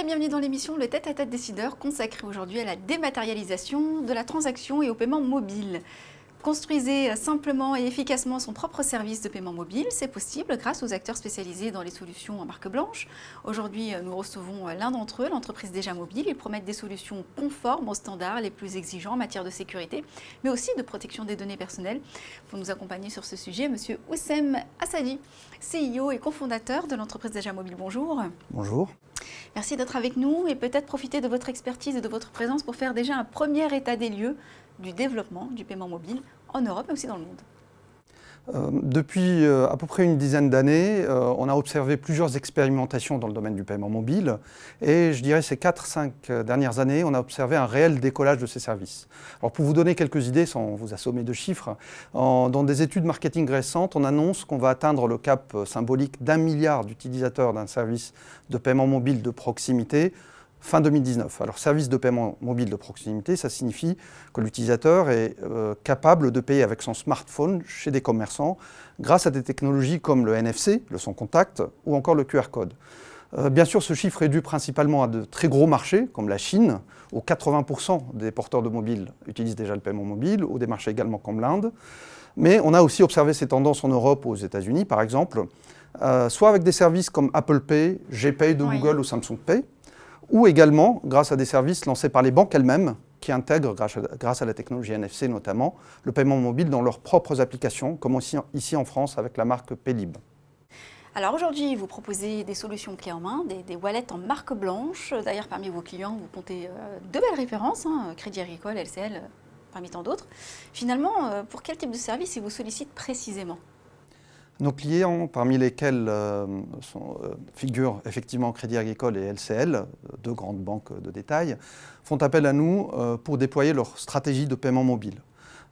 et bienvenue dans l'émission Le Tête-à-Tête décideur consacrée aujourd'hui à la dématérialisation de la transaction et au paiement mobile. Construisez simplement et efficacement son propre service de paiement mobile, c'est possible grâce aux acteurs spécialisés dans les solutions en marque blanche. Aujourd'hui, nous recevons l'un d'entre eux, l'entreprise Déjà Mobile. Ils promettent des solutions conformes aux standards les plus exigeants en matière de sécurité, mais aussi de protection des données personnelles. Pour nous accompagner sur ce sujet, Monsieur Oussem Assadi, CEO et cofondateur de l'entreprise Déjà Mobile. Bonjour. Bonjour. Merci d'être avec nous et peut-être profiter de votre expertise et de votre présence pour faire déjà un premier état des lieux du développement du paiement mobile en Europe mais aussi dans le monde. Depuis à peu près une dizaine d'années, on a observé plusieurs expérimentations dans le domaine du paiement mobile et je dirais ces 4-5 dernières années, on a observé un réel décollage de ces services. Alors pour vous donner quelques idées, sans vous assommer de chiffres, dans des études marketing récentes, on annonce qu'on va atteindre le cap symbolique d'1 milliard d'utilisateurs d'un service de paiement mobile de proximité fin 2019. Alors, service de paiement mobile de proximité, ça signifie que l'utilisateur est capable de payer avec son smartphone chez des commerçants grâce à des technologies comme le NFC, le sans contact, ou encore le QR code. Bien sûr, ce chiffre est dû principalement à de très gros marchés, comme la Chine, où 80% des porteurs de mobile utilisent déjà le paiement mobile, ou des marchés également comme l'Inde. Mais on a aussi observé ces tendances en Europe ou aux États-Unis, par exemple, soit avec des services comme Apple Pay, GPay de Google ou Samsung Pay, ou également grâce à des services lancés par les banques elles-mêmes qui intègrent, grâce à la technologie NFC notamment, le paiement mobile dans leurs propres applications, comme aussi ici en France avec la marque Paylib. Alors aujourd'hui, vous proposez des solutions clés en main, des wallets en marque blanche. D'ailleurs, parmi vos clients, vous comptez deux belles références, Crédit Agricole, LCL, parmi tant d'autres. Finalement, pour quel type de service ils vous sollicitent précisément ? Nos clients, parmi lesquels figurent effectivement Crédit Agricole et LCL, deux grandes banques de détail, font appel à nous pour déployer leur stratégie de paiement mobile.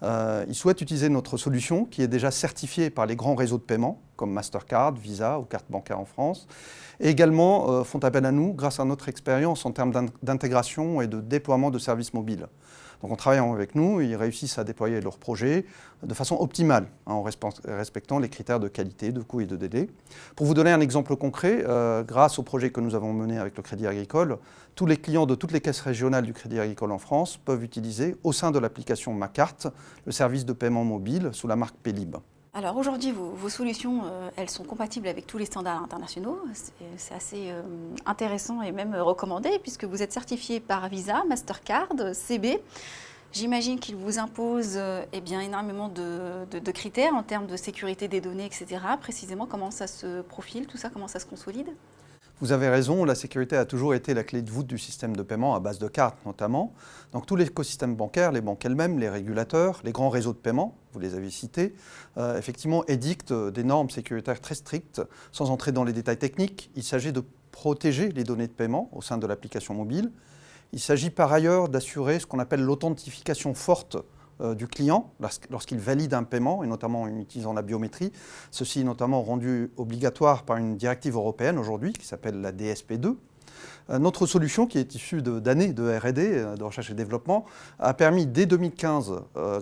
Ils souhaitent utiliser notre solution qui est déjà certifiée par les grands réseaux de paiement comme Mastercard, Visa ou carte bancaire en France, et également font appel à nous grâce à notre expérience en termes d'intégration et de déploiement de services mobiles. Donc en travaillant avec nous, ils réussissent à déployer leurs projets de façon optimale, en respectant les critères de qualité, de coût et de délai. Pour vous donner un exemple concret, grâce au projet que nous avons mené avec le Crédit Agricole, tous les clients de toutes les caisses régionales du Crédit Agricole en France peuvent utiliser au sein de l'application Ma Carte le service de paiement mobile sous la marque Paylib. Alors aujourd'hui, vos solutions, elles sont compatibles avec tous les standards internationaux. C'est assez intéressant et même recommandé puisque vous êtes certifié par Visa, Mastercard, CB. J'imagine qu'ils vous imposent énormément de critères en termes de sécurité des données, etc. Précisément, comment ça se profile, tout ça, comment ça se consolide ? Vous avez raison, la sécurité a toujours été la clé de voûte du système de paiement à base de cartes notamment. Donc tout l'écosystème bancaire, les banques elles-mêmes, les régulateurs, les grands réseaux de paiement, vous les avez cités, effectivement édictent des normes sécuritaires très strictes. Sans entrer dans les détails techniques, il s'agit de protéger les données de paiement au sein de l'application mobile. Il s'agit par ailleurs d'assurer ce qu'on appelle l'authentification forte du client lorsqu'il valide un paiement, et notamment en utilisant la biométrie. Ceci est notamment rendu obligatoire par une directive européenne aujourd'hui qui s'appelle la DSP2. Notre solution, qui est issue d'années de R&D, de recherche et développement, a permis dès 2015,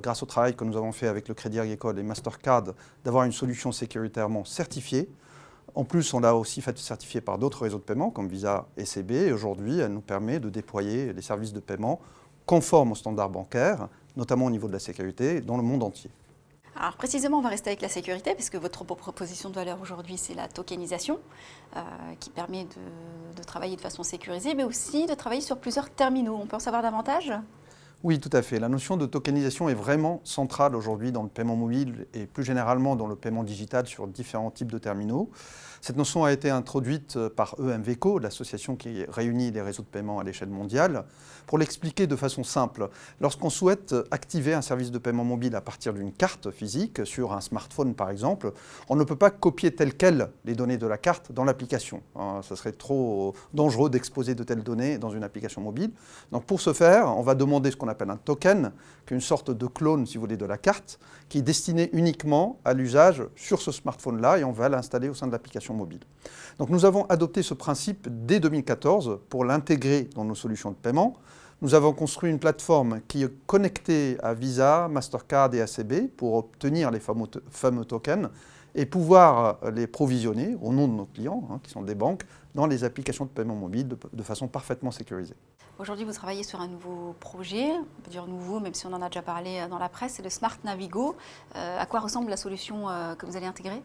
grâce au travail que nous avons fait avec le Crédit Agricole et Mastercard, d'avoir une solution sécuritairement certifiée. En plus, on l'a aussi fait certifier par d'autres réseaux de paiement comme Visa et CB. Et aujourd'hui, elle nous permet de déployer les services de paiement conformes aux standards bancaires, notamment au niveau de la sécurité, dans le monde entier. Alors précisément, on va rester avec la sécurité, puisque votre proposition de valeur aujourd'hui, c'est la tokenisation, qui permet de travailler de façon sécurisée, mais aussi de travailler sur plusieurs terminaux. On peut en savoir davantage ? Oui, tout à fait. La notion de tokenisation est vraiment centrale aujourd'hui dans le paiement mobile et plus généralement dans le paiement digital sur différents types de terminaux. Cette notion a été introduite par EMVCO, l'association qui réunit les réseaux de paiement à l'échelle mondiale. Pour l'expliquer de façon simple, lorsqu'on souhaite activer un service de paiement mobile à partir d'une carte physique, sur un smartphone par exemple, on ne peut pas copier telles quelles les données de la carte dans l'application. Ça serait trop dangereux d'exposer de telles données dans une application mobile. Donc pour ce faire, on va demander ce qu'on appelle un token, qui est une sorte de clone, si vous voulez, de la carte, qui est destiné uniquement à l'usage sur ce smartphone-là et on va l'installer au sein de l'application mobile. Donc nous avons adopté ce principe dès 2014 pour l'intégrer dans nos solutions de paiement. Nous avons construit une plateforme qui est connectée à Visa, Mastercard et ACB pour obtenir les fameux tokens et pouvoir les provisionner au nom de nos clients, qui sont des banques, dans les applications de paiement mobile de façon parfaitement sécurisée. Aujourd'hui, vous travaillez sur un nouveau projet, on peut dire nouveau, même si on en a déjà parlé dans la presse, c'est le Smart Navigo. À quoi ressemble la solution que vous allez intégrer ?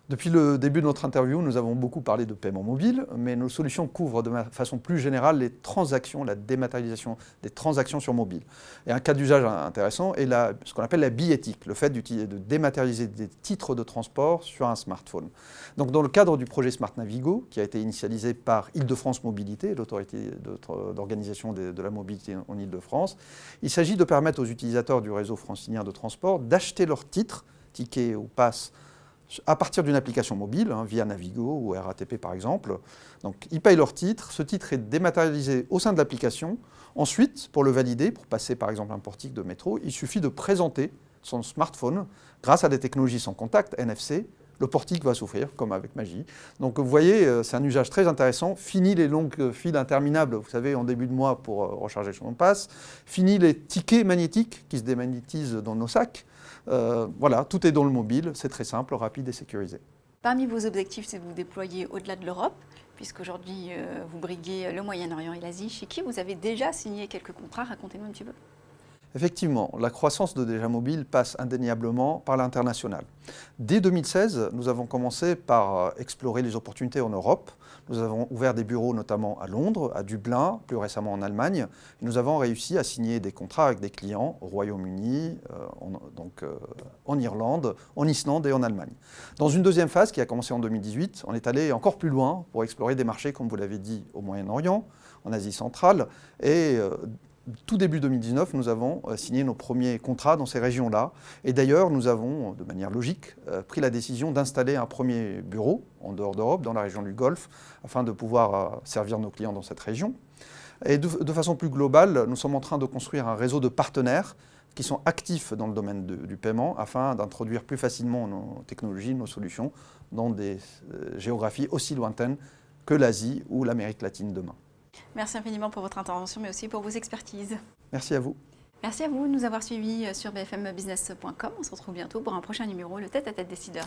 Depuis le début de notre interview, nous avons beaucoup parlé de paiement mobile, mais nos solutions couvrent de façon plus générale les transactions, la dématérialisation des transactions sur mobile. Et un cas d'usage intéressant est ce qu'on appelle la billettique, le fait de dématérialiser des titres de transport sur un smartphone. Donc dans le cadre du projet Smart Navigo, qui a été initialisé par Île-de-France Mobilité, l'autorité d'organisation de la mobilité en Île-de-France, il s'agit de permettre aux utilisateurs du réseau francilien de transport d'acheter leurs titres, tickets ou passes, à partir d'une application mobile, via Navigo ou RATP par exemple. Donc ils payent leur titre, ce titre est dématérialisé au sein de l'application. Ensuite, pour le valider, pour passer par exemple un portique de métro, il suffit de présenter son smartphone grâce à des technologies sans contact, NFC. Le portique va s'ouvrir, comme avec magie. Donc vous voyez, c'est un usage très intéressant. Fini les longues files interminables, vous savez, en début de mois pour recharger son passe. Fini les tickets magnétiques qui se démagnétisent dans nos sacs. Voilà, tout est dans le mobile, c'est très simple, rapide et sécurisé. Parmi vos objectifs, c'est de vous déployer au-delà de l'Europe, puisqu'aujourd'hui vous briguez le Moyen-Orient et l'Asie. Chez qui vous avez déjà signé quelques contrats? Racontez-nous un petit peu. Effectivement, la croissance de Déjà Mobile passe indéniablement par l'international. Dès 2016, nous avons commencé par explorer les opportunités en Europe. Nous avons ouvert des bureaux notamment à Londres, à Dublin, plus récemment en Allemagne. Et nous avons réussi à signer des contrats avec des clients au Royaume-Uni, en Irlande, en Islande et en Allemagne. Dans une deuxième phase qui a commencé en 2018, on est allé encore plus loin pour explorer des marchés, comme vous l'avez dit, au Moyen-Orient, en Asie centrale et tout début 2019, nous avons signé nos premiers contrats dans ces régions-là. Et d'ailleurs, nous avons, de manière logique, pris la décision d'installer un premier bureau en dehors d'Europe, dans la région du Golfe, afin de pouvoir servir nos clients dans cette région. Et de façon plus globale, nous sommes en train de construire un réseau de partenaires qui sont actifs dans le domaine du paiement, afin d'introduire plus facilement nos technologies, nos solutions, dans des géographies aussi lointaines que l'Asie ou l'Amérique latine demain. Merci infiniment pour votre intervention, mais aussi pour vos expertises. Merci à vous. Merci à vous de nous avoir suivis sur bfmbusiness.com. On se retrouve bientôt pour un prochain numéro, le Tête à Tête décideur.